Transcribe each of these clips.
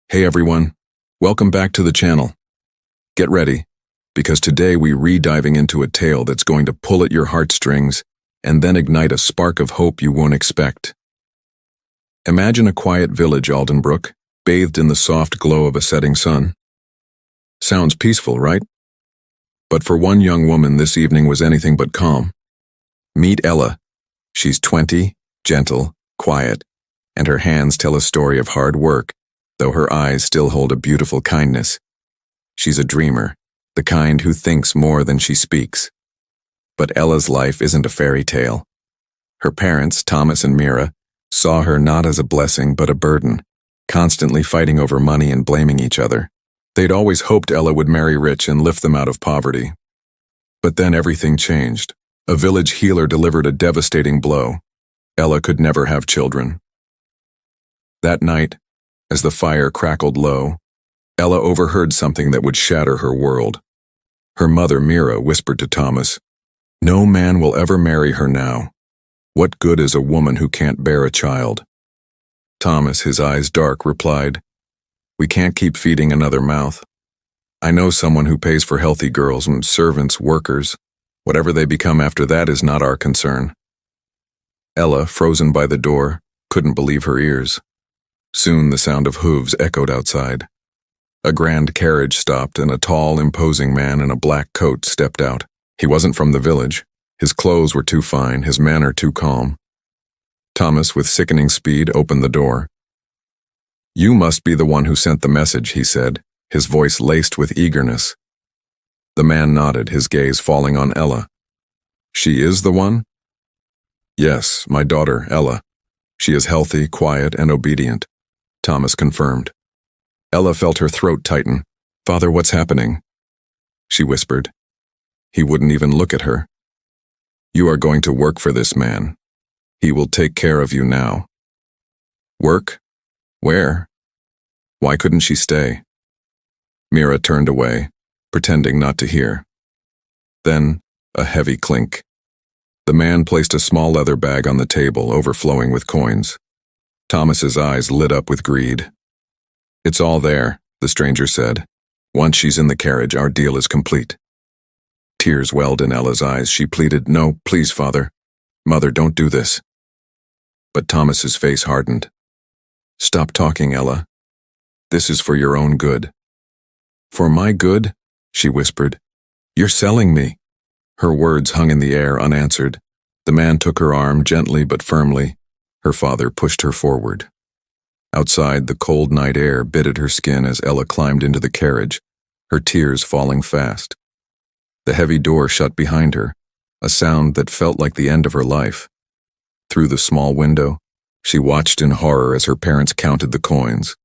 Hey everyone, welcome back to the channel. Get ready, because today we're diving into a tale that's going to pull at your heartstrings and then ignite a spark of hope you won't expect. Imagine a quiet village, Aldenbrook, bathed in the soft glow of a setting sun. Sounds peaceful, right? But for one young woman, this evening was anything but calm. Meet Ella. She's 20, gentle, quiet, and her hands tell a story of hard work, though her eyes still hold a beautiful kindness. She's a dreamer, the kind who thinks more than she speaks. But Ella's life isn't a fairy tale. Her parents, Thomas and Mira, saw her not as a blessing but a burden, constantly fighting over money and blaming each other. They'd always hoped Ella would marry rich and lift them out of poverty. But then everything changed. A village healer delivered a devastating blow. Ella could never have children. That night, as the fire crackled low, Ella overheard something that would shatter her world. Her mother, Mira, whispered to Thomas, "No man will ever marry her now. What good is a woman who can't bear a child?" Thomas, his eyes dark, replied, "We can't keep feeding another mouth. I know someone who pays for healthy girls and servants, workers. Whatever they become after that is not our concern." Ella, frozen by the door, couldn't believe her ears. Soon the sound of hooves echoed outside. A grand carriage stopped and a tall, imposing man in a black coat stepped out. He wasn't from the village. His clothes were too fine, his manner too calm. Thomas, with sickening speed, opened the door. "You must be the one who sent the message," he said, his voice laced with eagerness. The man nodded, his gaze falling on Ella. "She is the one?" "Yes, my daughter, Ella. She is healthy, quiet, and obedient," Thomas confirmed. Ella felt her throat tighten. "Father, what's happening?" she whispered. He wouldn't even look at her. "You are going to work for this man. He will take care of you now." "Work? Where? Why couldn't she stay?" Mira turned away, pretending not to hear. Then, a heavy clink. The man placed a small leather bag on the table, overflowing with coins. Thomas's eyes lit up with greed. "It's all there," the stranger said. "Once she's in the carriage, our deal is complete." Tears welled in Ella's eyes. She pleaded, "No, please, Father. Mother, don't do this." But Thomas's face hardened. "Stop talking, Ella. This is for your own good." "For my good?" she whispered. "You're selling me." Her words hung in the air unanswered. The man took her arm gently but firmly. Her father pushed her forward. Outside, the cold night air bit at her skin as Ella climbed into the carriage, her tears falling fast. The heavy door shut behind her, a sound that felt like the end of her life. Through the small window, she watched in horror as her parents counted the coins.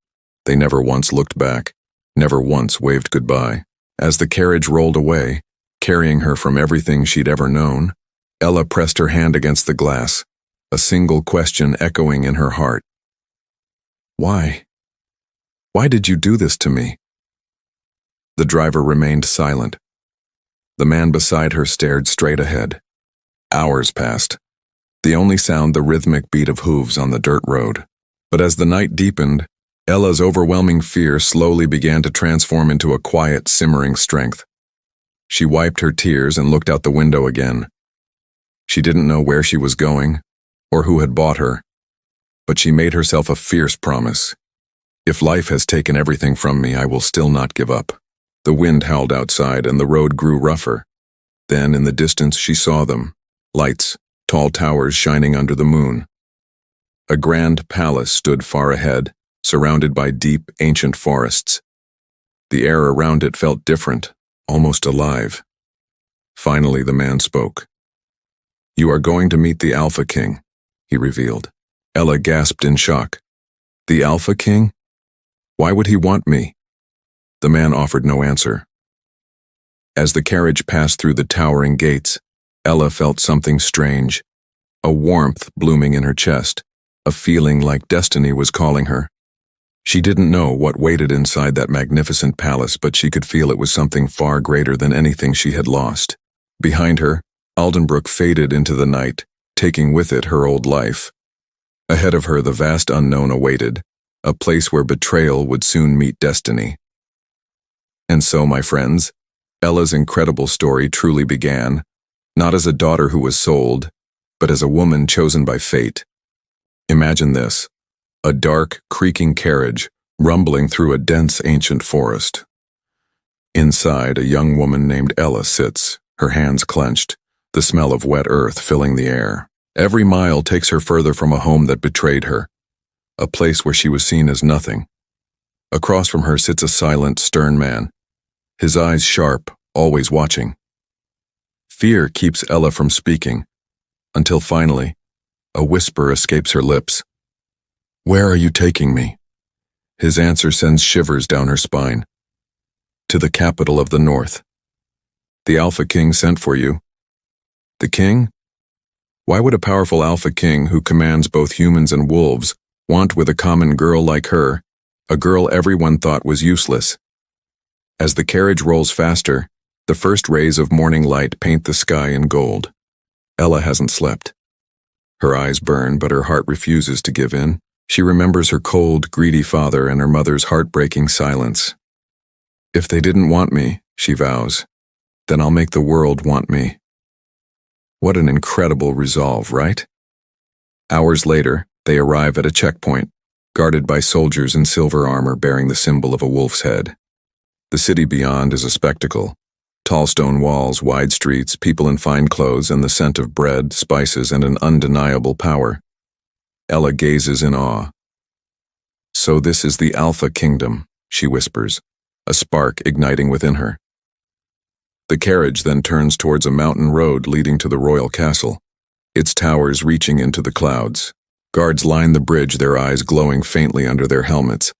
They never once looked back, never once waved goodbye. As the carriage rolled away, carrying her from everything she'd ever known, Ella pressed her hand against the glass, a single question echoing in her heart. "Why? Why did you do this to me?" The driver remained silent. The man beside her stared straight ahead. Hours passed. The only sound the rhythmic beat of hooves on the dirt road. But as the night deepened, Ella's overwhelming fear slowly began to transform into a quiet, simmering strength. She wiped her tears and looked out the window again. She didn't know where she was going, or who had bought her, but she made herself a fierce promise. "If life has taken everything from me, I will still not give up." The wind howled outside and the road grew rougher. Then, in the distance, she saw them. Lights, tall towers shining under the moon. A grand palace stood far ahead, surrounded by deep, ancient forests. The air around it felt different, almost alive. Finally, the man spoke. "You are going to meet the alphaking," he revealed. Ella gasped in shock. "The alphaking? Why would he want me?" The man offered no answer. As the carriage passed through the towering gates, Ella felt something strange, a warmth blooming in her chest, a feeling like destiny was calling her. She didn't know what waited inside that magnificent palace, but she could feel it was something far greater than anything she had lost. Behind her, Aldenbrook faded into the night, taking with it her old life. Ahead of her, the vast unknown awaited, a place where betrayal would soon meet destiny. And so, my friends, Ella's incredible story truly began, not as a daughter who was sold, but as a woman chosen by fate. Imagine this, a dark, creaking carriage rumbling through a dense ancient forest. Inside, a young woman named Ella sits, her hands clenched, the smell of wet earth filling the air. Every mile takes her further from a home that betrayed her, a place where she was seen as nothing. Across from her sits a silent, stern man, his eyes sharp, always watching. Fear keeps Ella from speaking, until finally, a whisper escapes her lips. "Where are you taking me?" His answer sends shivers down her spine. "To the capital of the north. The Alpha King sent for you." The king? Why would a powerful Alpha King who commands both humans and wolves want with a common girl like her, a girl everyone thought was useless? As the carriage rolls faster, the first rays of morning light paint the sky in gold. Ella hasn't slept. Her eyes burn, but her heart refuses to give in. She remembers her cold, greedy father and her mother's heartbreaking silence. "If they didn't want me," she vows, "then I'll make the world want me." What an incredible resolve, right? Hours later, they arrive at a checkpoint, guarded by soldiers in silver armor bearing the symbol of a wolf's head. The city beyond is a spectacle. Tall stone walls, wide streets, people in fine clothes, and the scent of bread, spices, and an undeniable power. Ella gazes in awe. "So this is the Alpha Kingdom," she whispers, a spark igniting within her. The carriage then turns towards a mountain road leading to the royal castle, its towers reaching into the clouds. Guards line the bridge, their eyes glowing faintly under their helmets.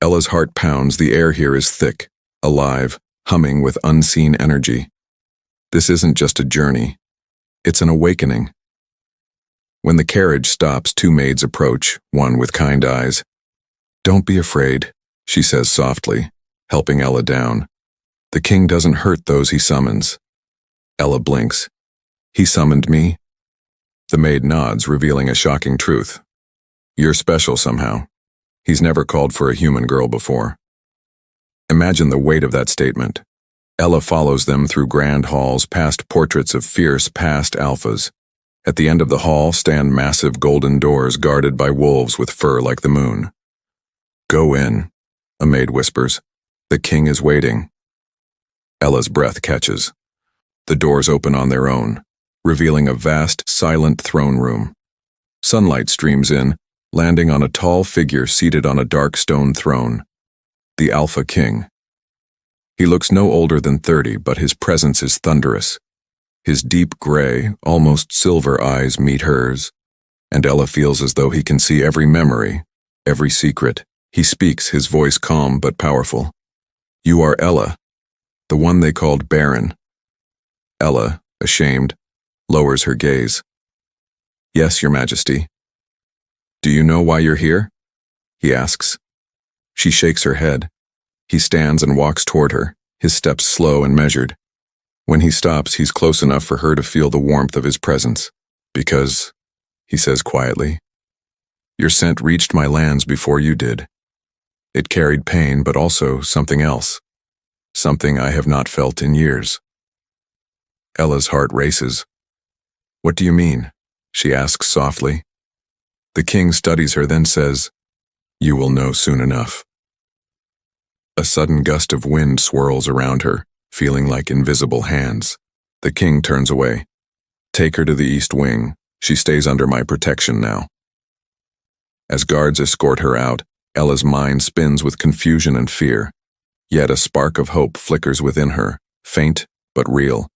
Ella's heart pounds, the air here is thick, alive, humming with unseen energy. This isn't just a journey, it's an awakening. When the carriage stops, two maids approach, one with kind eyes. "Don't be afraid," she says softly, helping Ella down. "The king doesn't hurt those he summons." Ella blinks. "He summoned me?" The maid nods, revealing a shocking truth. "You're special somehow. He's never called for a human girl before." Imagine the weight of that statement. Ella follows them through grand halls, past portraits of fierce past alphas. At the end of the hall stand massive golden doors guarded by wolves with fur like the moon. "Go in," a maid whispers. "The king is waiting." Ella's breath catches. The doors open on their own, revealing a vast, silent throne room. Sunlight streams in, landing on a tall figure seated on a dark stone throne. The Alpha King. He looks no older than 30, but his presence is thunderous. His deep gray, almost silver eyes meet hers, and Ella feels as though he can see every memory, every secret. He speaks, his voice calm but powerful. "You are Ella, the one they called Baron." Ella, ashamed, lowers her gaze. "Yes, Your Majesty." "Do you know why you're here?" he asks. She shakes her head. He stands and walks toward her, his steps slow and measured. When he stops, he's close enough for her to feel the warmth of his presence. "Because," he says quietly, "your scent reached my lands before you did. It carried pain, but also something else. Something I have not felt in years." Ella's heart races. "What do you mean?" she asks softly. The king studies her, then says, "You will know soon enough." A sudden gust of wind swirls around her, feeling like invisible hands. The king turns away. "Take her to the east wing. She stays under my protection now." As guards escort her out, Ella's mind spins with confusion and fear. Yet a spark of hope flickers within her, faint but real.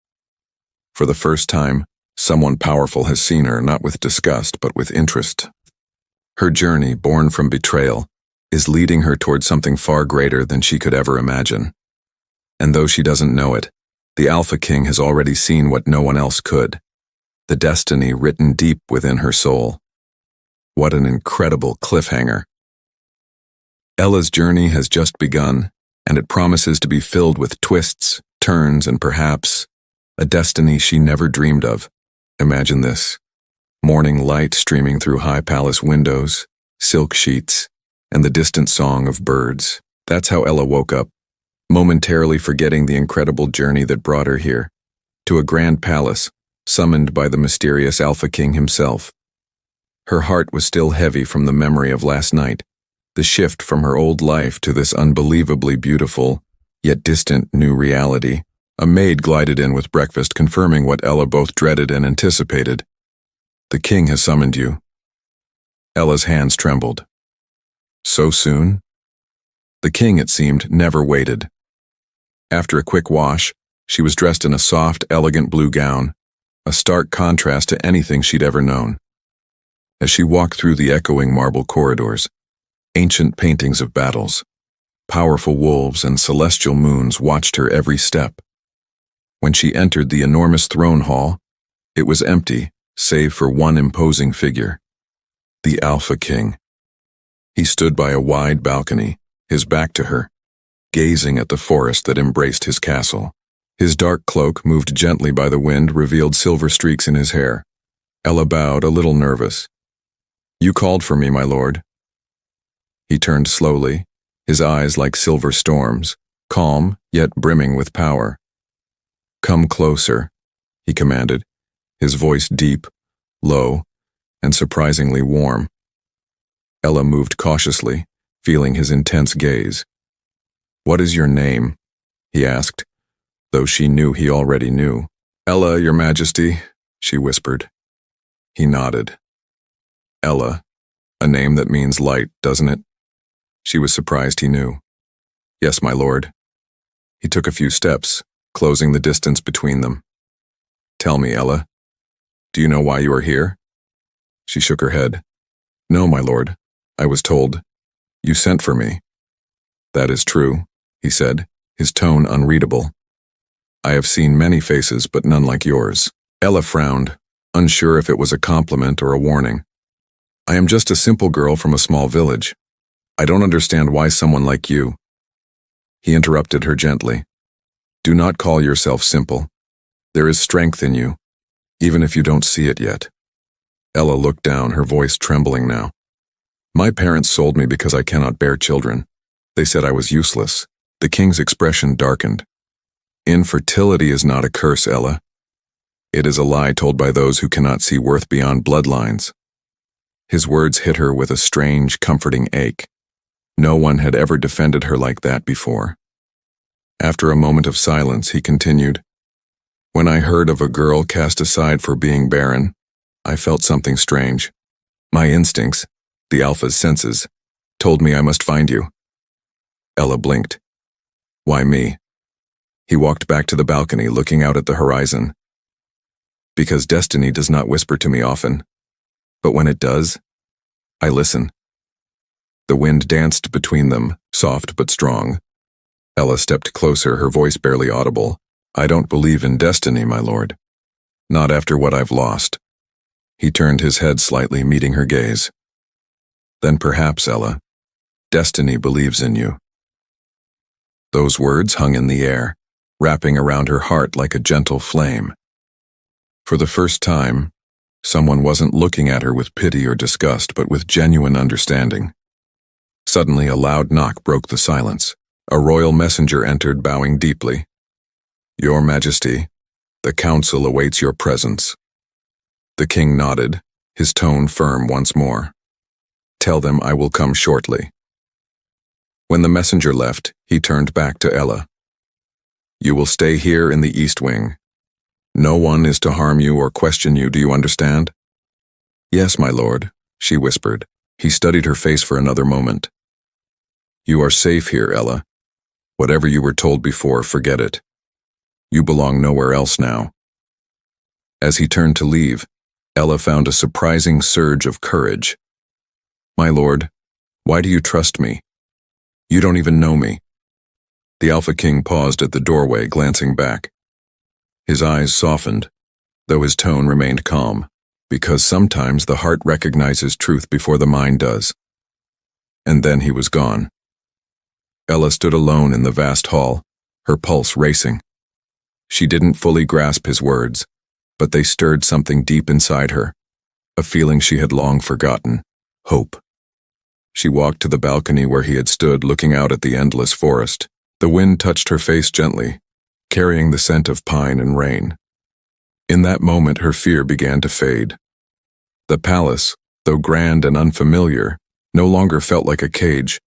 For the first time, someone powerful has seen her, not with disgust but with interest. Her journey, born from betrayal, is leading her toward something far greater than she could ever imagine. And though she doesn't know it, the Alpha King has already seen what no one else could, the destiny written deep within her soul. What an incredible cliffhanger. Ella's journey has just begun, and it promises to be filled with twists, turns, and perhaps a destiny she never dreamed of. Imagine this. Morning light streaming through high palace windows, silk sheets, and the distant song of birds. That's how Ella woke up, momentarily forgetting the incredible journey that brought her here, to a grand palace, summoned by the mysterious alphaking himself. Her heart was still heavy from the memory of last night, the shift from her old life to this unbelievably beautiful, yet distant new reality. A maid glided in with breakfast, confirming what Ella both dreaded and anticipated. "The king has summoned you." Ella's hands trembled. So soon? The king, it seemed, never waited. After a quick wash, she was dressed in a soft, elegant blue gown, a stark contrast to anything she'd ever known. As she walked through the echoing marble corridors, ancient paintings of battles, powerful wolves, and celestial moons watched her every step. When she entered the enormous throne hall, it was empty, save for one imposing figure, the Alpha King. He stood by a wide balcony, his back to her, gazing at the forest that embraced his castle. His dark cloak, moved gently by the wind, revealed silver streaks in his hair. Ella bowed, a little nervous. "You called for me, my lord." He turned slowly, his eyes like silver storms, calm yet brimming with power. "Come closer," he commanded, his voice deep, low, and surprisingly warm. Ella moved cautiously, feeling his intense gaze. "What is your name?" he asked, though she knew he already knew. "Ella, your majesty," she whispered. He nodded. "Ella, a name that means light, doesn't it?" She was surprised he knew. "Yes, my lord." He took a few steps, closing the distance between them. "Tell me, Ella, do you know why you are here?" She shook her head. "No, my lord. I was told. You sent for me." "That is true," he said, his tone unreadable. "I have seen many faces, but none like yours." Ella frowned, unsure if it was a compliment or a warning. "I am just a simple girl from a small village. I don't understand why someone like you—" He interrupted her gently. "Do not call yourself simple. There is strength in you, even if you don't see it yet." Ella looked down, her voice trembling now. "My parents sold me because I cannot bear children. They said I was useless." The king's expression darkened. "Infertility is not a curse, Ella. It is a lie told by those who cannot see worth beyond bloodlines." His words hit her with a strange, comforting ache. No one had ever defended her like that before. After a moment of silence, he continued, "When I heard of a girl cast aside for being barren, I felt something strange. My instincts, the Alpha's senses, told me I must find you." Ella blinked. "Why me?" He walked back to the balcony, looking out at the horizon. "Because destiny does not whisper to me often. But when it does, I listen." The wind danced between them, soft but strong. Ella stepped closer, her voice barely audible. "I don't believe in destiny, my lord. Not after what I've lost." He turned his head slightly, meeting her gaze. "Then perhaps, Ella, destiny believes in you." Those words hung in the air, wrapping around her heart like a gentle flame. For the first time, someone wasn't looking at her with pity or disgust, but with genuine understanding. Suddenly, a loud knock broke the silence. A royal messenger entered, bowing deeply. "Your Majesty, the council awaits your presence." The king nodded, his tone firm once more. "Tell them I will come shortly." When the messenger left, he turned back to Ella. "You will stay here in the East Wing. No one is to harm you or question you, do you understand?" "Yes, my lord," she whispered. He studied her face for another moment. "You are safe here, Ella. Whatever you were told before, forget it. You belong nowhere else now." As he turned to leave, Ella found a surprising surge of courage. "My lord, why do you trust me? You don't even know me." The Alpha King paused at the doorway, glancing back. His eyes softened, though his tone remained calm, because sometimes the heart recognizes truth before the mind does. And then he was gone. Ella stood alone in the vast hall, her pulse racing. She didn't fully grasp his words, but they stirred something deep inside her, a feeling she had long forgotten: hope. She walked to the balcony where he had stood, looking out at the endless forest. The wind touched her face gently, carrying the scent of pine and rain. In that moment, her fear began to fade. The palace, though grand and unfamiliar, no longer felt like a cage.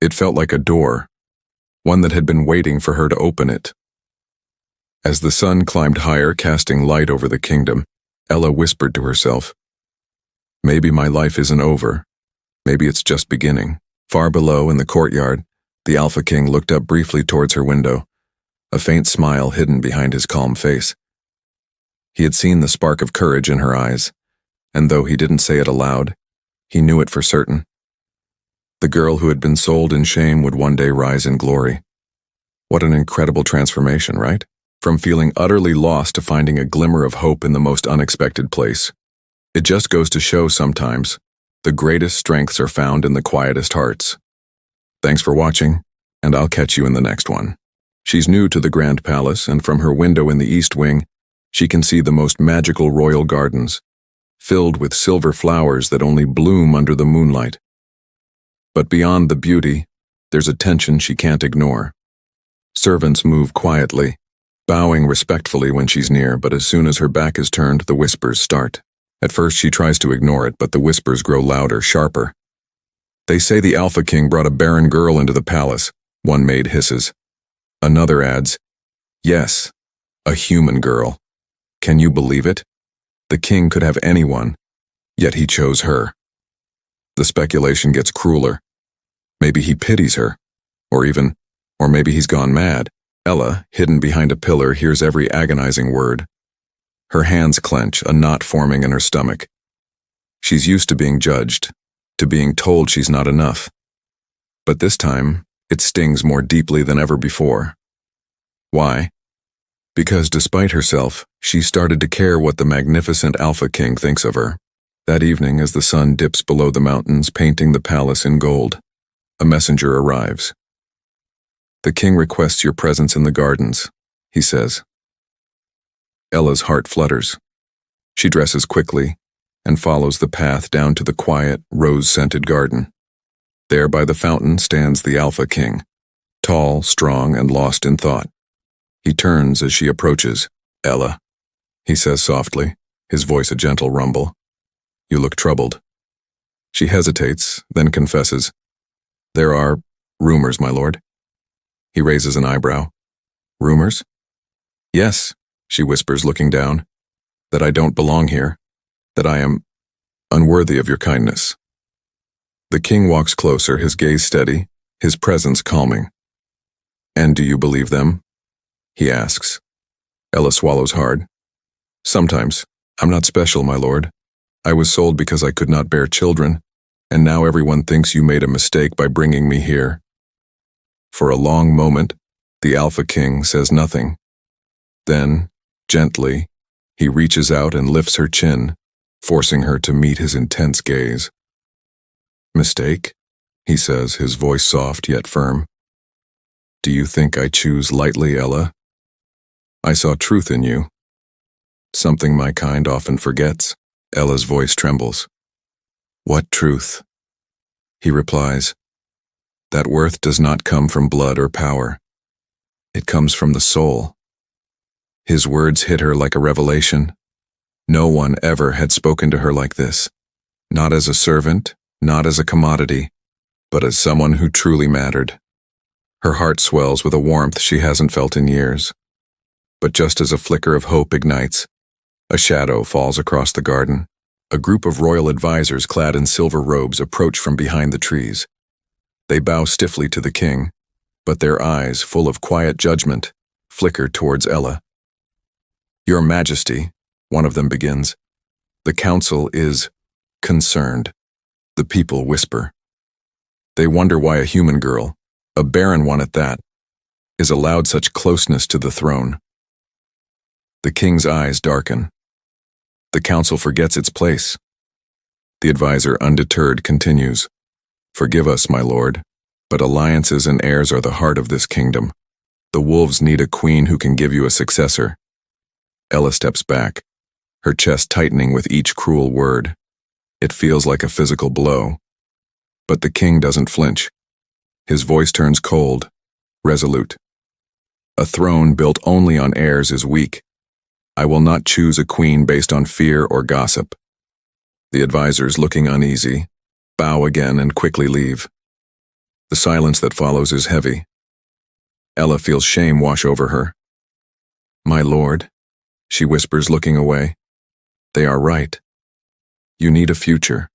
It felt like a door, one that had been waiting for her to open it. As the sun climbed higher, casting light over the kingdom, Ella whispered to herself, "Maybe my life isn't over. Maybe it's just beginning." Far below, in the courtyard, the alphaking looked up briefly towards her window, a faint smile hidden behind his calm face. He had seen the spark of courage in her eyes, and though he didn't say it aloud, he knew it for certain. The girl who had been sold in shame would one day rise in glory. What an incredible transformation, right? From feeling utterly lost to finding a glimmer of hope in the most unexpected place. It just goes to show sometimes, the greatest strengths are found in the quietest hearts. Thanks for watching, and I'll catch you in the next one. She's new to the Grand Palace, and from her window in the East Wing, she can see the most magical royal gardens, filled with silver flowers that only bloom under the moonlight. But beyond the beauty, there's a tension she can't ignore. Servants move quietly, bowing respectfully when she's near, but as soon as her back is turned, the whispers start. At first she tries to ignore it, but the whispers grow louder, sharper. "They say the alphaking brought a barren girl into the palace," one maid hisses. Another adds, "Yes, a human girl. Can you believe it? The king could have anyone, yet he chose her." The speculation gets crueler. Maybe he pities her, or maybe he's gone mad. Ella, hidden behind a pillar, hears every agonizing word. Her hands clench, a knot forming in her stomach. She's used to being judged, to being told she's not enough. But this time, it stings more deeply than ever before. Why? Because despite herself, she started to care what the magnificent alphaking thinks of her. That evening, as the sun dips below the mountains, painting the palace in gold, a messenger arrives. "The king requests your presence in the gardens," he says. Ella's heart flutters. She dresses quickly and follows the path down to the quiet, rose-scented garden. There by the fountain stands the alphaking, tall, strong, and lost in thought. He turns as she approaches. "Ella," he says softly, his voice a gentle rumble. "You look troubled." She hesitates, then confesses, "There are rumors, my lord." He raises an eyebrow. "Rumors?" "Yes," she whispers, looking down, "that I don't belong here, that I am unworthy of your kindness." The king walks closer, his gaze steady, his presence calming. "And do you believe them?" he asks. Ella swallows hard. "Sometimes. I'm not special, my lord. I was sold because I could not bear children, and now everyone thinks you made a mistake by bringing me here." For a long moment, the alphaking says nothing. Then, gently, he reaches out and lifts her chin, forcing her to meet his intense gaze. "Mistake?" he says, his voice soft yet firm. "Do you think I choose lightly, Ella? I saw truth in you. Something my kind often forgets." Ella's voice trembles. "What truth?" He replies, "That worth does not come from blood or power. It comes from the soul." His words hit her like a revelation. No one ever had spoken to her like this. Not as a servant, not as a commodity, but as someone who truly mattered. Her heart swells with a warmth she hasn't felt in years. But just as a flicker of hope ignites, a shadow falls across the garden. A group of royal advisors clad in silver robes approach from behind the trees. They bow stiffly to the king, but their eyes, full of quiet judgment, flicker towards Ella. "Your Majesty," one of them begins, "the council is concerned." The people whisper. They wonder why a human girl, a barren one at that, is allowed such closeness to the throne. The king's eyes darken. The council forgets its place. The advisor, undeterred, continues, "Forgive us, my lord, but alliances and heirs are the heart of this kingdom. The wolves need a queen who can give you a successor." Ella steps back, her chest tightening with each cruel word. It feels like a physical blow. But the king doesn't flinch. His voice turns cold, resolute. A throne built only on heirs is weak. I will not choose a queen based on fear or gossip. The advisors, looking uneasy, bow again and quickly leave. The silence that follows is heavy. Ella feels shame wash over her. "My lord," she whispers, looking away. "They are right. You need a future.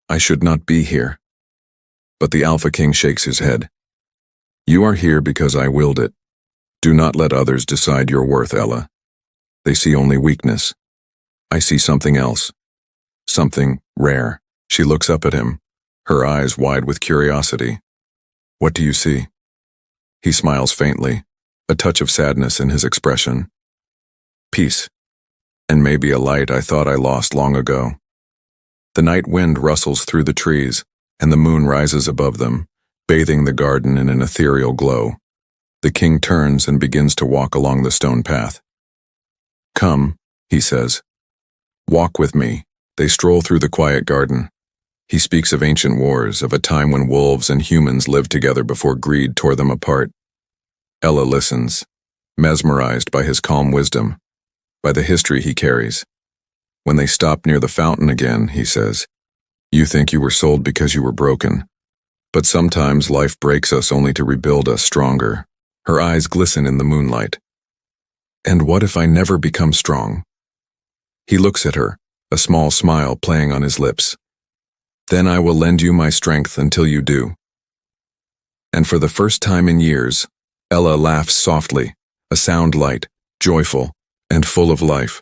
I should not be here." But the Alpha King shakes his head. "You are here because I willed it. Do not let others decide your worth, Ella. They see only weakness. I see something else. Something rare." She looks up at him, her eyes wide with curiosity. "What do you see?" He smiles faintly, a touch of sadness in his expression. "Peace, and maybe a light I thought I lost long ago." The night wind rustles through the trees, and the moon rises above them, bathing the garden in an ethereal glow. The king turns and begins to walk along the stone path. "Come," he says. "Walk with me." They stroll through the quiet garden. He speaks of ancient wars, of a time when wolves and humans lived together before greed tore them apart. Ella listens, mesmerized by his calm wisdom, by the history he carries. When they stop near the fountain again, he says, "You think you were sold because you were broken. But sometimes life breaks us only to rebuild us stronger." Her eyes glisten in the moonlight. "And what if I never become strong?" He looks at her, a small smile playing on his lips. "Then I will lend you my strength until you do." And for the first time in years, Ella laughs softly, a sound light, joyful, and full of life.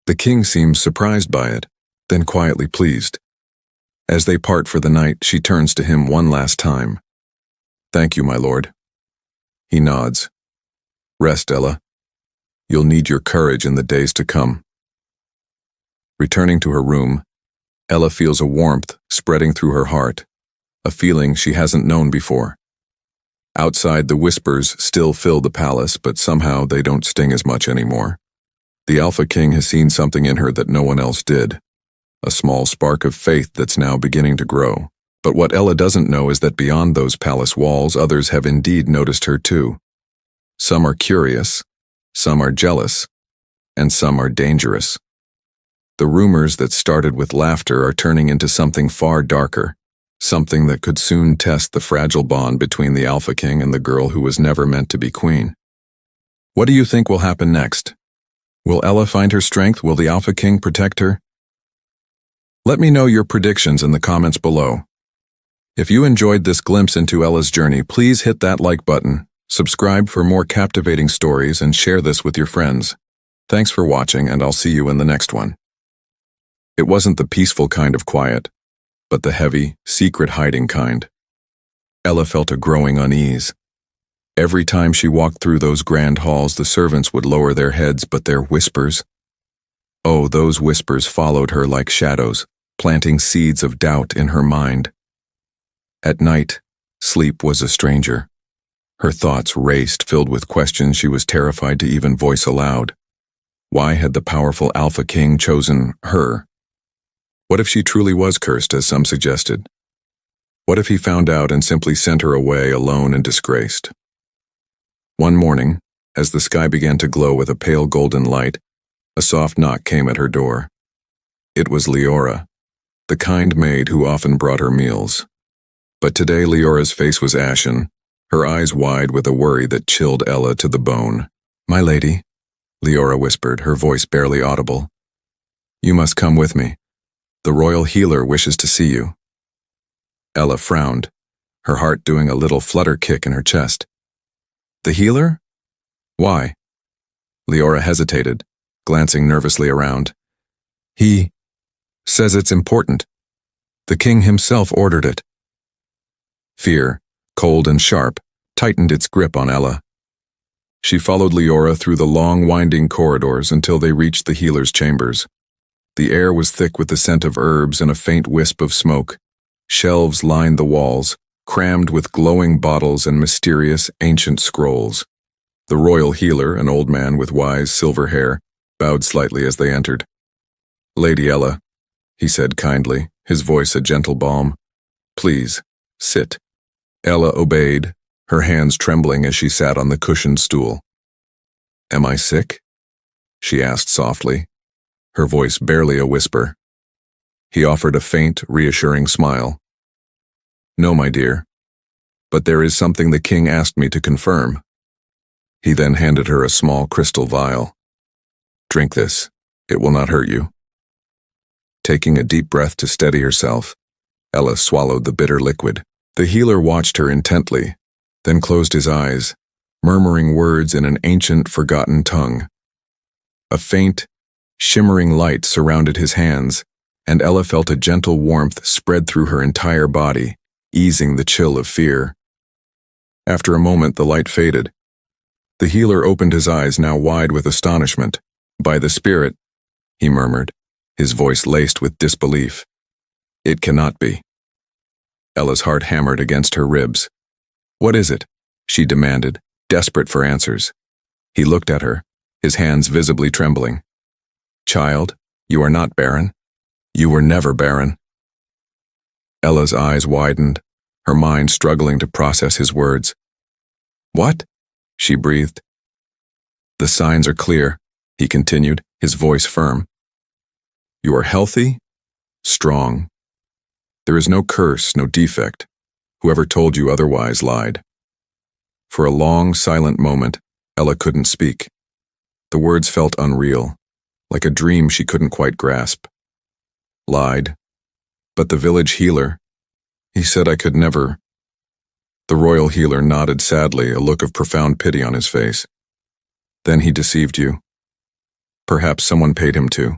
The king seems surprised by it, then quietly pleased. As they part for the night, she turns to him one last time. "Thank you, my lord." He nods. "Rest, Ella. You'll need your courage in the days to come." Returning to her room, Ella feels a warmth spreading through her heart, a feeling she hasn't known before. Outside, the whispers still fill the palace, but somehow they don't sting as much anymore. The Alpha King has seen something in her that no one else did, a small spark of faith that's now beginning to grow. But what Ella doesn't know is that beyond those palace walls, others have indeed noticed her too. Some are curious, some are jealous, and some are dangerous. The rumors that started with laughter are turning into something far darker, something that could soon test the fragile bond between the Alpha King and the girl who was never meant to be queen. What do you think will happen next? Will Ella find her strength? Will the Alpha King protect her? Let me know your predictions in the comments below. If you enjoyed this glimpse into Ella's journey, please hit that like button, subscribe for more captivating stories, and share this with your friends. Thanks for watching, and I'll see you in the next one. It wasn't the peaceful kind of quiet, but the heavy, secret hiding kind. Ella felt a growing unease. Every time she walked through those grand halls, the servants would lower their heads, but their whispers, oh, those whispers followed her like shadows, planting seeds of doubt in her mind. At night, sleep was a stranger. Her thoughts raced, filled with questions she was terrified to even voice aloud. Why had the powerful Alpha King chosen her? What if she truly was cursed, as some suggested? What if he found out and simply sent her away alone and disgraced? One morning, as the sky began to glow with a pale golden light, a soft knock came at her door. It was Leora, the kind maid who often brought her meals. But today Leora's face was ashen, her eyes wide with a worry that chilled Ella to the bone. "My lady," Leora whispered, her voice barely audible. "You must come with me. The royal healer wishes to see you." Ella frowned, her heart doing a little flutter kick in her chest. "The healer? Why?" Leora hesitated, glancing nervously around. "He says it's important. The king himself ordered it." Fear, cold and sharp, tightened its grip on Ella. She followed Leora through the long, winding corridors until they reached the healer's chambers. The air was thick with the scent of herbs and a faint wisp of smoke. Shelves lined the walls, crammed with glowing bottles and mysterious, ancient scrolls. The royal healer, an old man with wise silver hair, bowed slightly as they entered. "Lady Ella," he said kindly, his voice a gentle balm, Please, sit. Ella obeyed, her hands trembling as she sat on the cushioned stool. Am I sick? She asked softly, her voice barely a whisper. He offered a faint, reassuring smile. No, my dear, but there is something the king asked me to confirm. He then handed her a small crystal vial. Drink this, it will not hurt you. Taking a deep breath to steady herself, Ella swallowed the bitter liquid. The healer watched her intently, then closed his eyes, murmuring words in an ancient, forgotten tongue. A faint, shimmering light surrounded his hands, and Ella felt a gentle warmth spread through her entire body, easing the chill of fear. After a moment, the light faded. The healer opened his eyes, now wide with astonishment. By the spirit, he murmured, his voice laced with disbelief. It cannot be. Ella's heart hammered against her ribs. What is it? She demanded, desperate for answers. He looked at her, his hands visibly trembling. Child, you are not barren. You were never barren. Ella's eyes widened, her mind struggling to process his words. What? She breathed. The signs are clear, he continued, his voice firm. You are healthy, strong. There is no curse, no defect. Whoever told you otherwise lied. For a long, silent moment, Ella couldn't speak. The words felt unreal, like a dream she couldn't quite grasp. Lied. But the village healer, he said I could never. The royal healer nodded sadly, a look of profound pity on his face. Then he deceived you. Perhaps someone paid him to.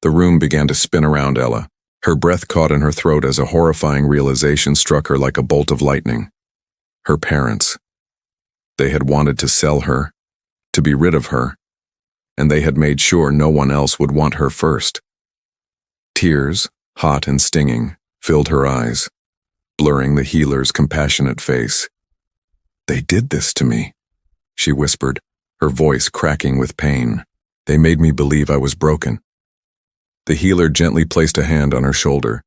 The room began to spin around Ella. Her breath caught in her throat as a horrifying realization struck her like a bolt of lightning. Her parents. They had wanted to sell her, to be rid of her, and they had made sure no one else would want her first. Tears, hot and stinging, filled her eyes, blurring the healer's compassionate face. They did this to me, she whispered, her voice cracking with pain. They made me believe I was broken. The healer gently placed a hand on her shoulder.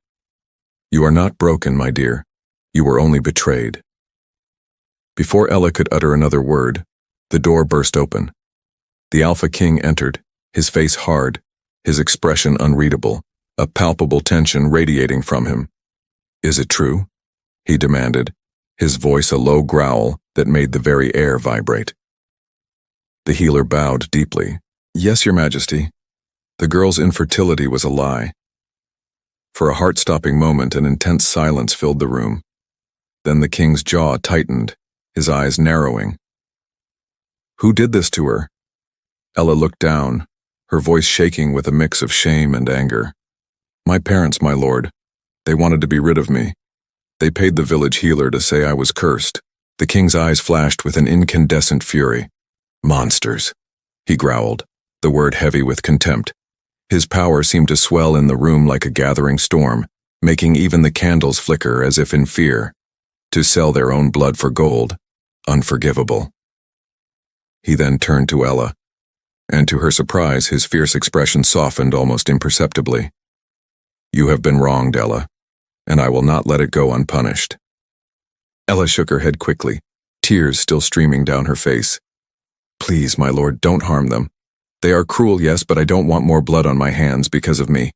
You are not broken, my dear. You were only betrayed. Before Ella could utter another word, the door burst open. The Alpha King entered, his face hard, his expression unreadable, a palpable tension radiating from him. Is it true? He demanded, his voice a low growl that made the very air vibrate. The healer bowed deeply. Yes, Your Majesty. The girl's infertility was a lie. For a heart-stopping moment, an intense silence filled the room. Then the king's jaw tightened, his eyes narrowing. Who did this to her? Ella looked down, her voice shaking with a mix of shame and anger. My parents, my lord. They wanted to be rid of me. They paid the village healer to say I was cursed. The king's eyes flashed with an incandescent fury. Monsters, he growled, the word heavy with contempt. His power seemed to swell in the room like a gathering storm, making even the candles flicker as if in fear. To sell their own blood for gold, unforgivable. He then turned to Ella, and to her surprise, his fierce expression softened almost imperceptibly. You have been wronged, Ella, and I will not let it go unpunished. Ella shook her head quickly, tears still streaming down her face. Please, my lord, don't harm them. They are cruel, yes, but I don't want more blood on my hands because of me.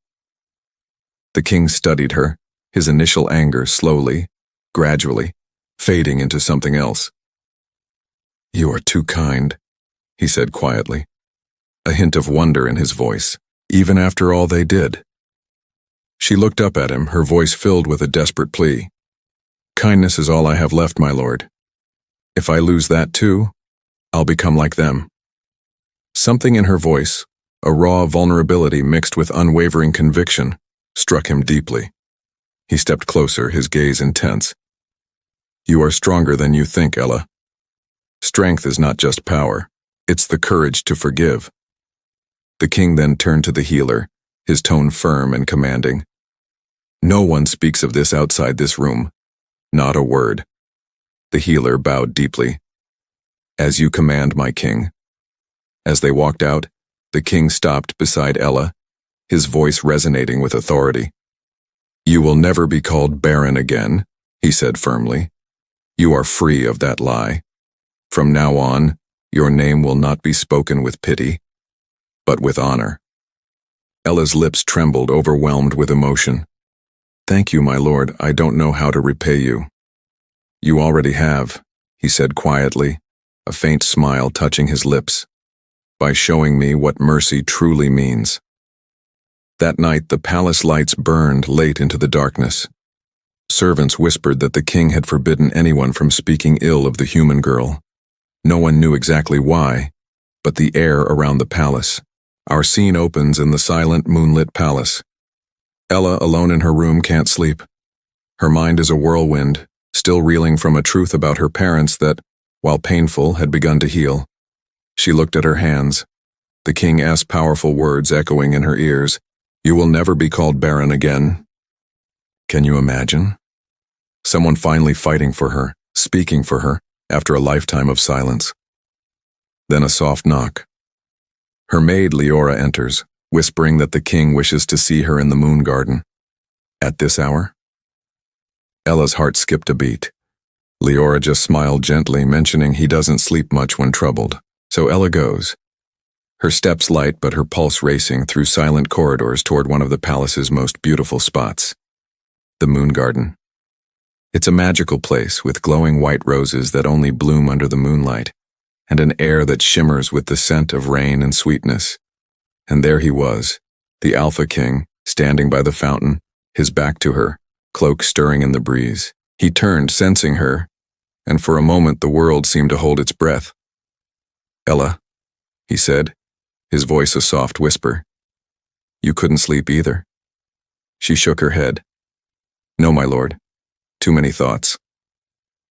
The king studied her, his initial anger slowly, gradually, fading into something else. You are too kind, he said quietly, a hint of wonder in his voice, even after all they did. She looked up at him, her voice filled with a desperate plea. Kindness is all I have left, my lord. If I lose that too, I'll become like them. Something in her voice, a raw vulnerability mixed with unwavering conviction, struck him deeply. He stepped closer, his gaze intense. You are stronger than you think, Ella. Strength is not just power, it's the courage to forgive. The king then turned to the healer, his tone firm and commanding. No one speaks of this outside this room. Not a word. The healer bowed deeply. As you command, my king. As they walked out, the king stopped beside Ella, his voice resonating with authority. You will never be called barren again, he said firmly. You are free of that lie. From now on, your name will not be spoken with pity, but with honor. Ella's lips trembled, overwhelmed with emotion. Thank you, my lord. I don't know how to repay you. You already have, he said quietly, a faint smile touching his lips, by showing me what mercy truly means. That night, the palace lights burned late into the darkness. Servants whispered that the king had forbidden anyone from speaking ill of the human girl. No one knew exactly why, but the air around the palace. Our scene opens in the silent, moonlit palace. Ella, alone in her room, can't sleep. Her mind is a whirlwind, still reeling from a truth about her parents that, while painful, had begun to heal. She looked at her hands. The king asked powerful words echoing in her ears. You will never be called barren again. Can you imagine? Someone finally fighting for her, speaking for her, after a lifetime of silence. Then a soft knock. Her maid Leora enters, whispering that the king wishes to see her in the moon garden. At this hour? Ella's heart skipped a beat. Leora just smiled gently, mentioning he doesn't sleep much when troubled, so Ella goes. Her steps light but her pulse racing through silent corridors toward one of the palace's most beautiful spots. The moon garden. It's a magical place with glowing white roses that only bloom under the moonlight, and an air that shimmers with the scent of rain and sweetness. And there he was, the Alpha King, standing by the fountain, his back to her, cloak stirring in the breeze. He turned, sensing her, and for a moment the world seemed to hold its breath. Ella, he said, his voice a soft whisper. You couldn't sleep either. She shook her head. No, my lord. Too many thoughts.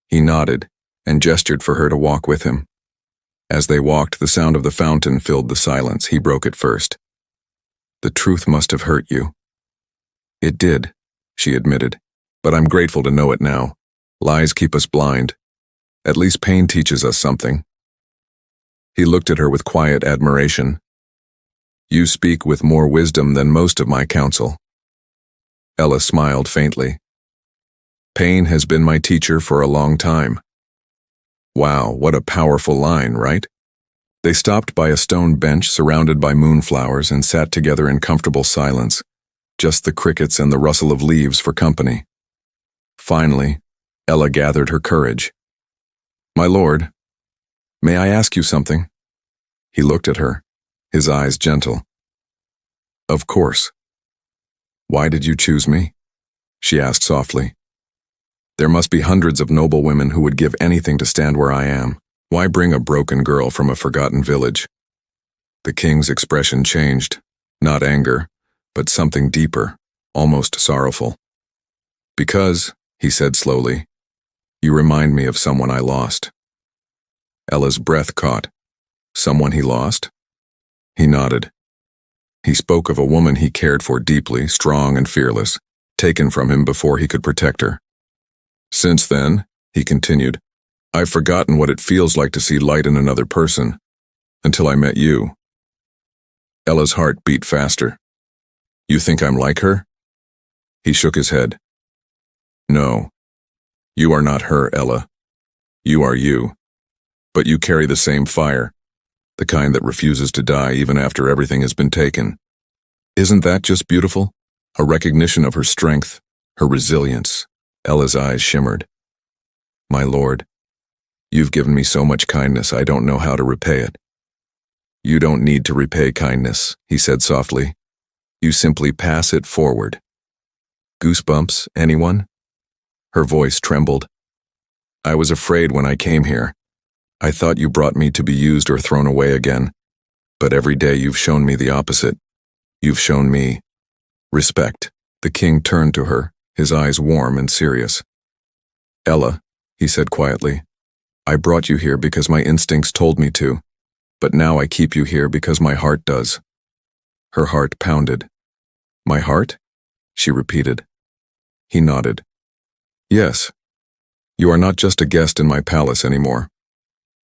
He nodded and gestured for her to walk with him. As they walked, the sound of the fountain filled the silence. He broke it first. The truth must have hurt you. It did, she admitted, but I'm grateful to know it now. Lies keep us blind. At least pain teaches us something. He looked at her with quiet admiration. You speak with more wisdom than most of my counsel. Ella smiled faintly. Pain has been my teacher for a long time. Wow, what a powerful line, right? They stopped by a stone bench surrounded by moonflowers and sat together in comfortable silence, just the crickets and the rustle of leaves for company. Finally, Ella gathered her courage. My lord, may I ask you something? He looked at her, his eyes gentle. Of course. Why did you choose me? She asked softly. There must be hundreds of noble women who would give anything to stand where I am. Why bring a broken girl from a forgotten village? The king's expression changed, not anger, but something deeper, almost sorrowful. Because, he said slowly, you remind me of someone I lost. Ella's breath caught. Someone he lost? He nodded. He spoke of a woman he cared for deeply, strong and fearless, taken from him before he could protect her. Since then, he continued, I've forgotten what it feels like to see light in another person, until I met you. Ella's heart beat faster. You think I'm like her? He shook his head. No. You are not her, Ella. You are you. But you carry the same fire, the kind that refuses to die even after everything has been taken. Isn't that just beautiful? A recognition of her strength, her resilience. Ella's eyes shimmered. My lord, you've given me so much kindness I don't know how to repay it. You don't need to repay kindness, he said softly. You simply pass it forward. Goosebumps, anyone? Her voice trembled. I was afraid when I came here. I thought you brought me to be used or thrown away again. But every day you've shown me the opposite. You've shown me respect. The king turned to her, his eyes warm and serious. Ella, he said quietly, I brought you here because my instincts told me to, but now I keep you here because my heart does. Her heart pounded. My heart? She repeated. He nodded. Yes. You are not just a guest in my palace anymore.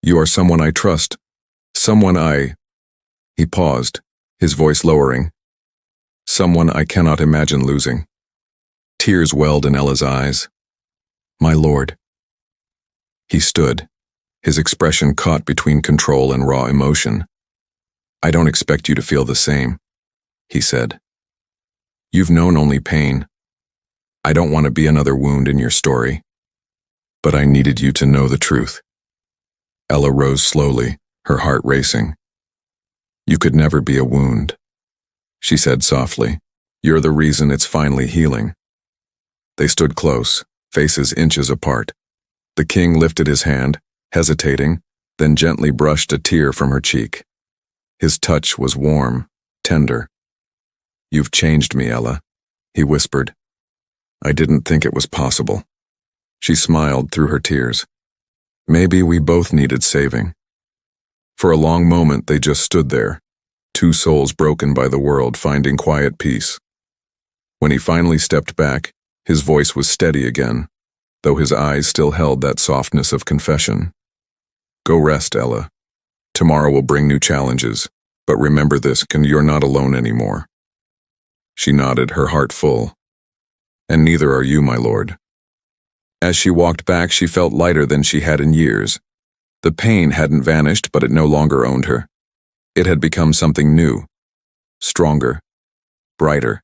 You are someone I trust. Someone I... He paused, his voice lowering. Someone I cannot imagine losing. Tears welled in Ella's eyes. "My lord." He stood, his expression caught between control and raw emotion. "I don't expect you to feel the same," he said. "You've known only pain. I don't want to be another wound in your story. But I needed you to know the truth." Ella rose slowly, her heart racing. "You could never be a wound," she said softly. "You're the reason it's finally healing." They stood close, faces inches apart. The king lifted his hand, hesitating, then gently brushed a tear from her cheek. His touch was warm, tender. "You've changed me, Ella," he whispered. "I didn't think it was possible." She smiled through her tears. Maybe we both needed saving. For a long moment they just stood there, two souls broken by the world finding quiet peace. When he finally stepped back, his voice was steady again, though his eyes still held that softness of confession. "Go rest, Ella. Tomorrow will bring new challenges, but remember this, you're not alone anymore." She nodded, her heart full. "And neither are you, my lord." As she walked back, she felt lighter than she had in years. The pain hadn't vanished, but it no longer owned her. It had become something new, stronger, brighter.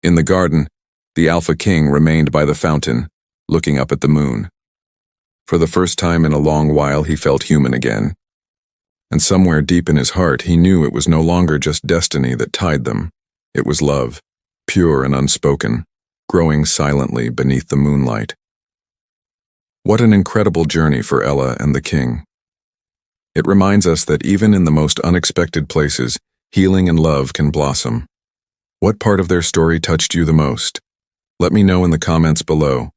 In the garden, the alphaking remained by the fountain, looking up at the moon. For the first time in a long while, he felt human again. And somewhere deep in his heart, he knew it was no longer just destiny that tied them. It was love, pure and unspoken, growing silently beneath the moonlight. What an incredible journey for Ella and the king. It reminds us that even in the most unexpected places, healing and love can blossom. What part of their story touched you the most? Let me know in the comments below.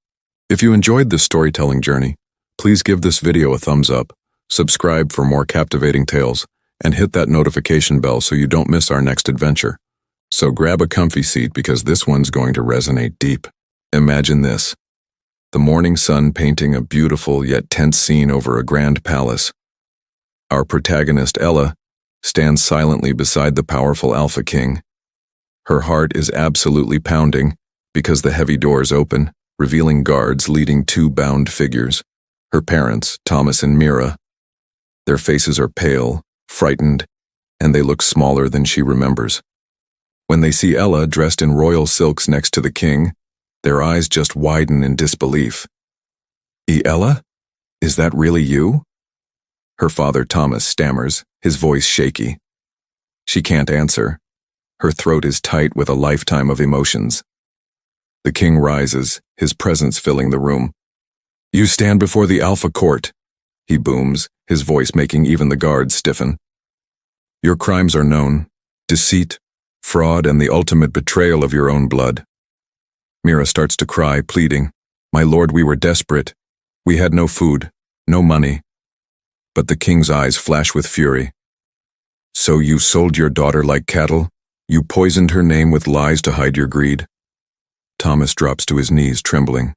If you enjoyed this storytelling journey, please give this video a thumbs up, subscribe for more captivating tales, and hit that notification bell so you don't miss our next adventure. So grab a comfy seat because this one's going to resonate deep. Imagine this: the morning sun painting a beautiful yet tense scene over a grand palace. Our protagonist, Ella, stands silently beside the powerful Alpha King. Her heart is absolutely pounding because the heavy doors open, revealing guards leading two bound figures, her parents, Thomas and Mira. Their faces are pale, frightened, and they look smaller than she remembers. When they see Ella dressed in royal silks next to the king, their eyes just widen in disbelief. "Ella? Is that really you?" Her father Thomas stammers, his voice shaky. She can't answer. Her throat is tight with a lifetime of emotions. The king rises, his presence filling the room. "You stand before the Alpha Court," he booms, his voice making even the guards stiffen. "Your crimes are known: deceit, fraud, and the ultimate betrayal of your own blood." Mira starts to cry, pleading, "My lord, we were desperate. We had no food, no money." But the king's eyes flash with fury. "So you sold your daughter like cattle? You poisoned her name with lies to hide your greed?" Thomas drops to his knees, trembling.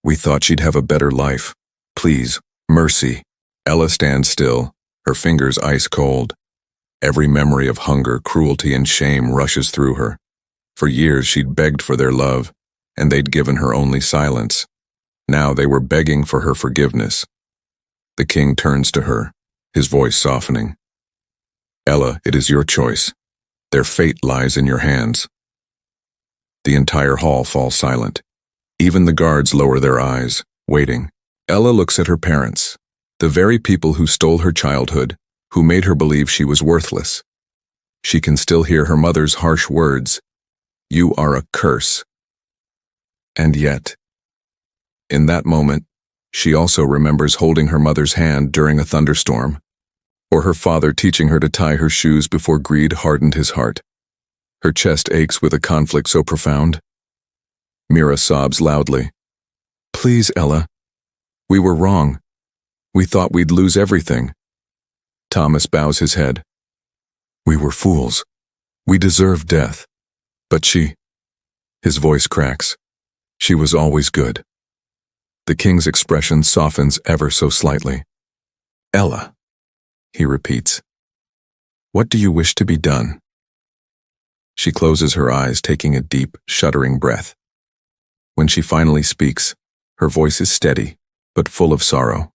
"We thought she'd have a better life. Please, mercy." Ella stands still, her fingers ice cold. Every memory of hunger, cruelty, and shame rushes through her. For years she'd begged for their love, and they'd given her only silence. Now they were begging for her forgiveness. The king turns to her, his voice softening. "Ella, it is your choice. Their fate lies in your hands." The entire hall falls silent. Even the guards lower their eyes, waiting. Ella looks at her parents, the very people who stole her childhood, who made her believe she was worthless. She can still hear her mother's harsh words, "You are a curse." And yet, in that moment, she also remembers holding her mother's hand during a thunderstorm, or her father teaching her to tie her shoes before greed hardened his heart. Her chest aches with a conflict so profound. Mira sobs loudly. "Please, Ella. We were wrong. We thought we'd lose everything." Thomas bows his head. "We were fools. We deserved death. But she..." His voice cracks. "She was always good." The king's expression softens ever so slightly. "Ella," he repeats, "what do you wish to be done?" She closes her eyes, taking a deep, shuddering breath. When she finally speaks, her voice is steady, but full of sorrow.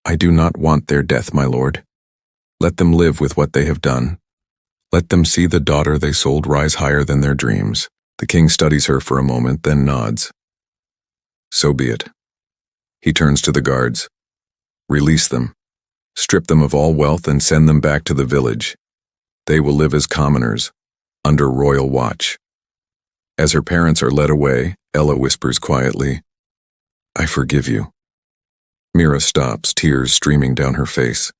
I do not want their death, my lord. Let them live with what they have done. Let them see the daughter they sold rise higher than their dreams. The king studies her for a moment, then nods. So be it. He turns to the guards. Release them. Strip them of all wealth and send them back to the village. They will live as commoners, under royal watch. As her parents are led away, Ella whispers quietly, I forgive you. Mira stops, tears streaming down her face.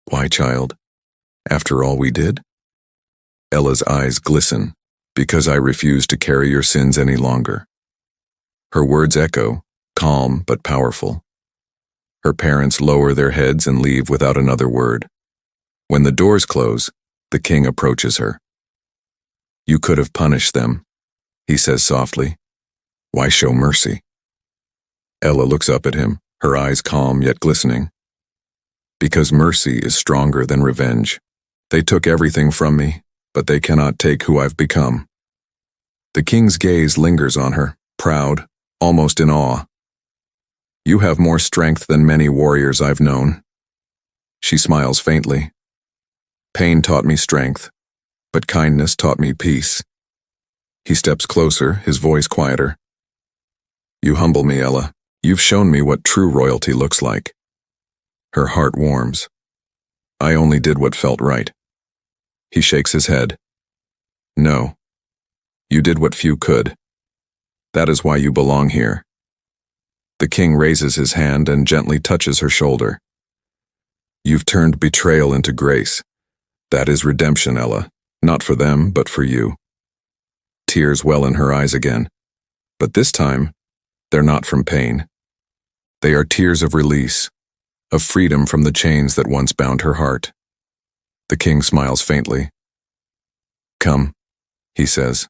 Why, child? After all we did? Ella's eyes glisten, because I refuse to carry your sins any longer. Her words echo, calm but powerful. Her parents lower their heads and leave without another word. When the doors close, the king approaches her. You could have punished them, he says softly. Why show mercy? Ella looks up at him, her eyes calm yet glistening. Because mercy is stronger than revenge. They took everything from me, but they cannot take who I've become. The king's gaze lingers on her, proud, almost in awe. You have more strength than many warriors I've known. She smiles faintly. Pain taught me strength, but kindness taught me peace. He steps closer, his voice quieter. You humble me, Ella. You've shown me what true royalty looks like. Her heart warms. I only did what felt right. He shakes his head. No. You did what few could. That is why you belong here. The king raises his hand and gently touches her shoulder. You've turned betrayal into grace. That is redemption, Ella. Not for them, but for you. Tears well in her eyes again. But this time, they're not from pain. They are tears of release, of freedom from the chains that once bound her heart. The king smiles faintly. Come, he says.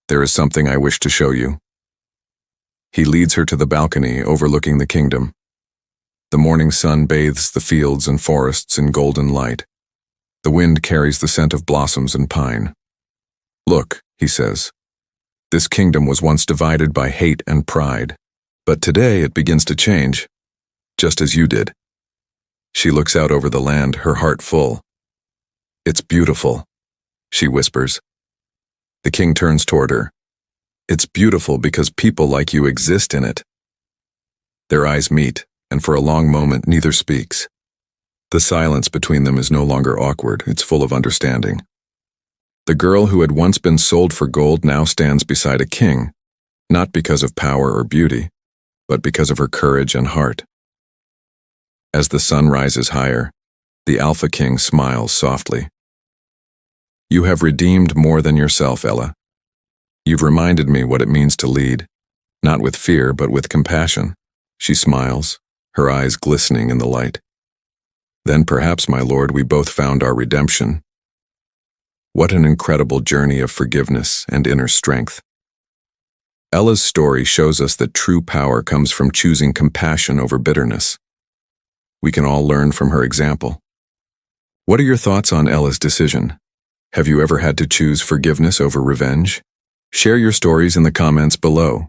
There is something I wish to show you. He leads her to the balcony overlooking the kingdom. The morning sun bathes the fields and forests in golden light. The wind carries the scent of blossoms and pine. Look, he says. This kingdom was once divided by hate and pride, but today it begins to change, just as you did. She looks out over the land, her heart full. It's beautiful, she whispers. The king turns toward her. It's beautiful because people like you exist in it. Their eyes meet, and for a long moment neither speaks. The silence between them is no longer awkward, it's full of understanding. The girl who had once been sold for gold now stands beside a king, not because of power or beauty, but because of her courage and heart. As the sun rises higher, the alphaking smiles softly. You have redeemed more than yourself, Ella. You've reminded me what it means to lead, not with fear, but with compassion. She smiles, her eyes glistening in the light. Then perhaps, my lord, we both found our redemption. What an incredible journey of forgiveness and inner strength. Ella's story shows us that true power comes from choosing compassion over bitterness. We can all learn from her example. What are your thoughts on Ella's decision? Have you ever had to choose forgiveness over revenge? Share your stories in the comments below.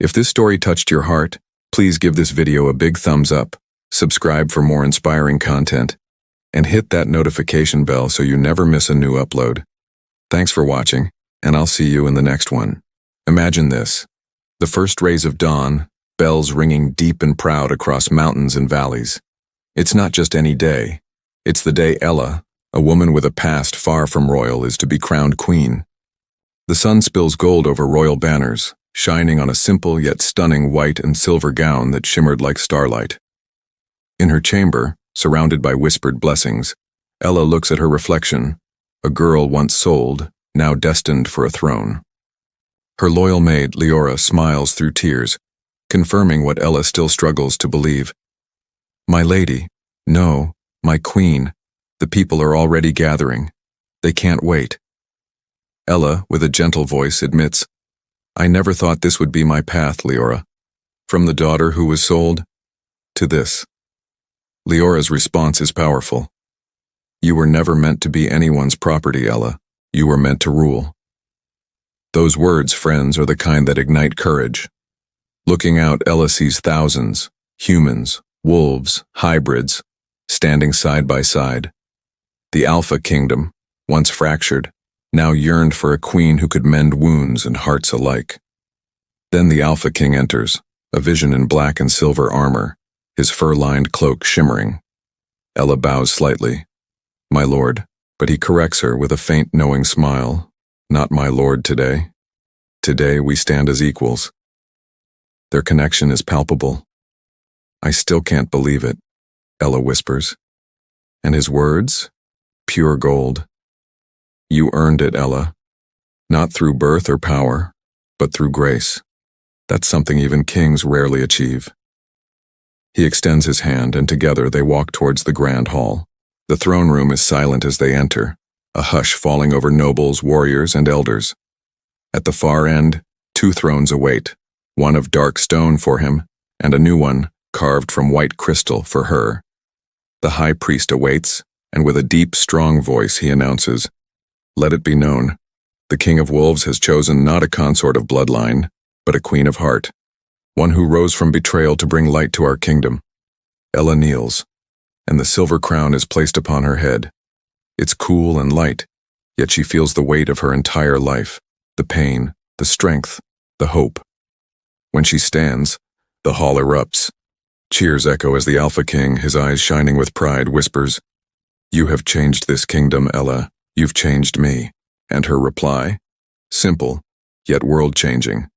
If this story touched your heart, please give this video a big thumbs up, subscribe for more inspiring content, and hit that notification bell so you never miss a new upload. Thanks for watching, and I'll see you in the next one. Imagine this. The first rays of dawn, bells ringing deep and proud across mountains and valleys. It's not just any day. It's the day Ella, a woman with a past far from royal, is to be crowned queen. The sun spills gold over royal banners, shining on a simple yet stunning white and silver gown that shimmered like starlight. In her chamber, surrounded by whispered blessings, Ella looks at her reflection, a girl once sold, now destined for a throne. Her loyal maid, Leora, smiles through tears, confirming what Ella still struggles to believe. My lady, no, my queen, the people are already gathering. They can't wait. Ella, with a gentle voice, admits, I never thought this would be my path, Leora. From the daughter who was sold, to this. Leora's response is powerful. You were never meant to be anyone's property, Ella. You were meant to rule. Those words, friends, are the kind that ignite courage. Looking out, Ella sees thousands, humans, wolves, hybrids, standing side by side. The Alpha Kingdom, once fractured, now yearned for a queen who could mend wounds and hearts alike. Then the Alpha King enters, a vision in black and silver armor, his fur-lined cloak shimmering. Ella bows slightly. "My lord," but he corrects her with a faint knowing smile. "Not my lord today. Today we stand as equals." Their connection is palpable. "I still can't believe it," Ella whispers. And his words? Pure gold. "You earned it, Ella. Not through birth or power, but through grace. That's something even kings rarely achieve." He extends his hand, and together they walk towards the grand hall. The throne room is silent as they enter, a hush falling over nobles, warriors, and elders. At the far end, 2 thrones await, one of dark stone for him, and a new one, carved from white crystal, for her. The high priest awaits, and with a deep, strong voice he announces, "Let it be known, the King of Wolves has chosen not a consort of bloodline, but a queen of heart, one who rose from betrayal to bring light to our kingdom." Ella kneels, and the silver crown is placed upon her head. It's cool and light, yet she feels the weight of her entire life, the pain, the strength, the hope. When she stands, the hall erupts. Cheers echo as the Alpha King, his eyes shining with pride, whispers, "You have changed this kingdom, Ella. You've changed me." And her reply? Simple, yet world-changing.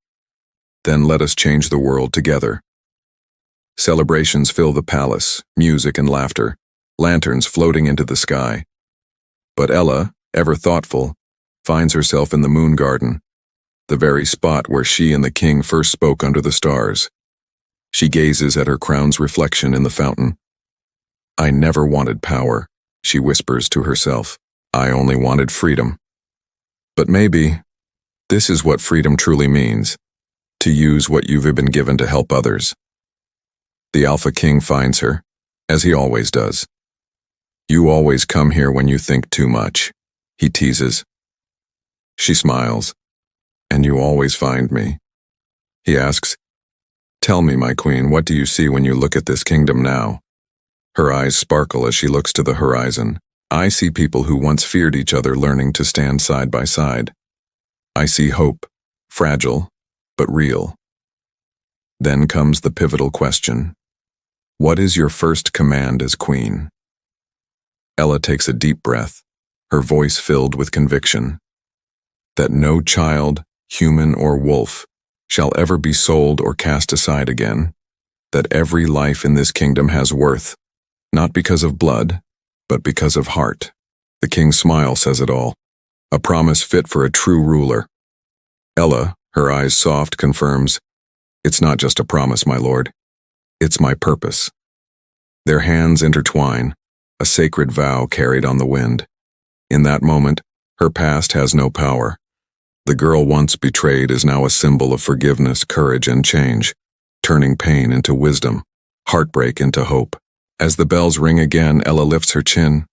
"Then let us change the world together." Celebrations fill the palace, music and laughter, lanterns floating into the sky. But Ella, ever thoughtful, finds herself in the moon garden, the very spot where she and the king first spoke under the stars. She gazes at her crown's reflection in the fountain. "I never wanted power," she whispers to herself. "I only wanted freedom." But maybe this is what freedom truly means, to use what you've been given to help others. The Alpha King finds her, as he always does. "You always come here when you think too much," he teases. She smiles. "And you always find me." He asks, "Tell me, my queen, what do you see when you look at this kingdom now?" Her eyes sparkle as she looks to the horizon. "I see people who once feared each other learning to stand side by side. I see hope, fragile, but real." Then comes the pivotal question. What is your first command as queen? Ella takes a deep breath, her voice filled with conviction. That no child, human or wolf, shall ever be sold or cast aside again. That every life in this kingdom has worth, not because of blood, but because of heart. The king's smile says it all. A promise fit for a true ruler. Ella, her eyes soft, confirms, "It's not just a promise, my lord. It's my purpose." Their hands intertwine, a sacred vow carried on the wind. In that moment, her past has no power. The girl once betrayed is now a symbol of forgiveness, courage, and change, turning pain into wisdom, heartbreak into hope. As the bells ring again, Ella lifts her chin.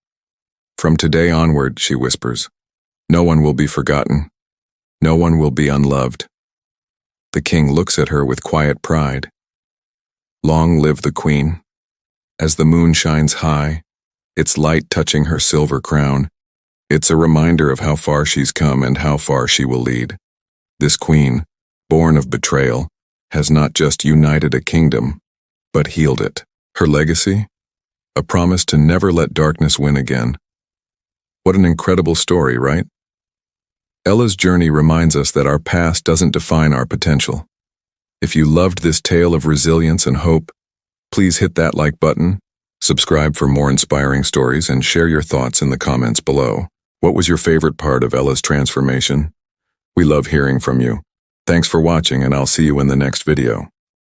"From today onward," she whispers, "no one will be forgotten. No one will be unloved." The king looks at her with quiet pride. Long live the queen. As the moon shines high, its light touching her silver crown, it's a reminder of how far she's come and how far she will lead. This queen, born of betrayal, has not just united a kingdom, but healed it. Her legacy? A promise to never let darkness win again. What an incredible story, right? Ella's journey reminds us that our past doesn't define our potential. If you loved this tale of resilience and hope, please hit that like button, subscribe for more inspiring stories, and share your thoughts in the comments below. What was your favorite part of Ella's transformation? We love hearing from you. Thanks for watching, and I'll see you in the next video.